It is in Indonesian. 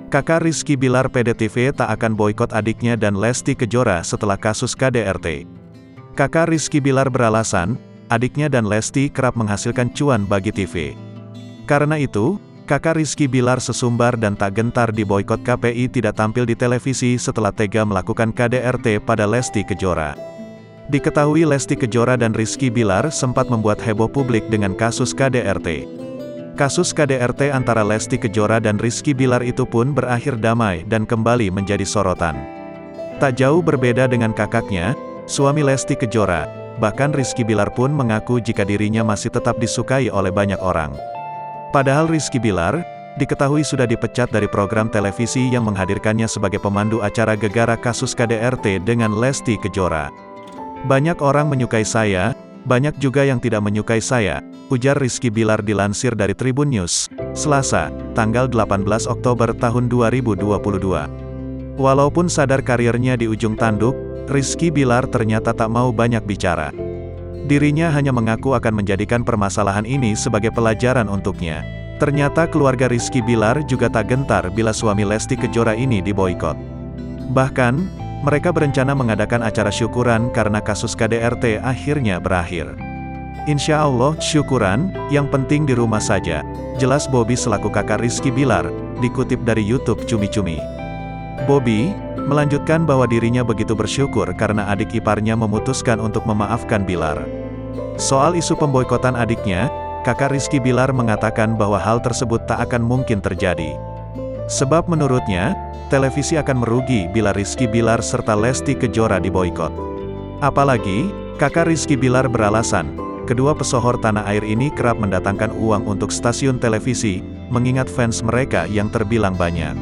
Kakak Rizky Bilar PDTV tak akan boikot adiknya dan Lesti Kejora setelah kasus KDRT. Kakak Rizky Bilar beralasan, adiknya dan Lesti kerap menghasilkan cuan bagi TV. Karena itu, kakak Rizky Bilar sesumbar dan tak gentar diboikot KPI tidak tampil di televisi setelah tega melakukan KDRT pada Lesti Kejora. Diketahui Lesti Kejora dan Rizky Bilar sempat membuat heboh publik dengan kasus KDRT. Kasus KDRT antara Lesti Kejora dan Rizky Bilar itu pun berakhir damai dan kembali menjadi sorotan. Tak jauh berbeda dengan kakaknya, suami Lesti Kejora, bahkan Rizky Bilar pun mengaku jika dirinya masih tetap disukai oleh banyak orang. Padahal Rizky Bilar, diketahui sudah dipecat dari program televisi yang menghadirkannya sebagai pemandu acara Gegara kasus KDRT dengan Lesti Kejora. Banyak orang menyukai saya, banyak juga yang tidak menyukai saya, ujar Rizky Bilar dilansir dari Tribun News, Selasa, tanggal 18 Oktober tahun 2022. Walaupun sadar karirnya di ujung tanduk, Rizky Bilar ternyata tak mau banyak bicara. Dirinya hanya mengaku akan menjadikan permasalahan ini sebagai pelajaran untuknya. Ternyata keluarga Rizky Bilar juga tak gentar bila suami Lesti Kejora ini diboikot. Bahkan, mereka berencana mengadakan acara syukuran karena kasus KDRT akhirnya berakhir. Insya Allah, syukuran, yang penting di rumah saja, jelas Bobby selaku kakak Rizky Bilar, dikutip dari YouTube Cumi Cumi. Bobby melanjutkan bahwa dirinya begitu bersyukur karena adik iparnya memutuskan untuk memaafkan Bilar. Soal isu pemboikotan adiknya, kakak Rizky Bilar mengatakan bahwa hal tersebut tak akan mungkin terjadi. Sebab menurutnya, televisi akan merugi bila Rizky Bilar serta Lesti Kejora diboikot. Apalagi, kakak Rizky Bilar beralasan, kedua pesohor tanah air ini kerap mendatangkan uang untuk stasiun televisi, mengingat fans mereka yang terbilang banyak.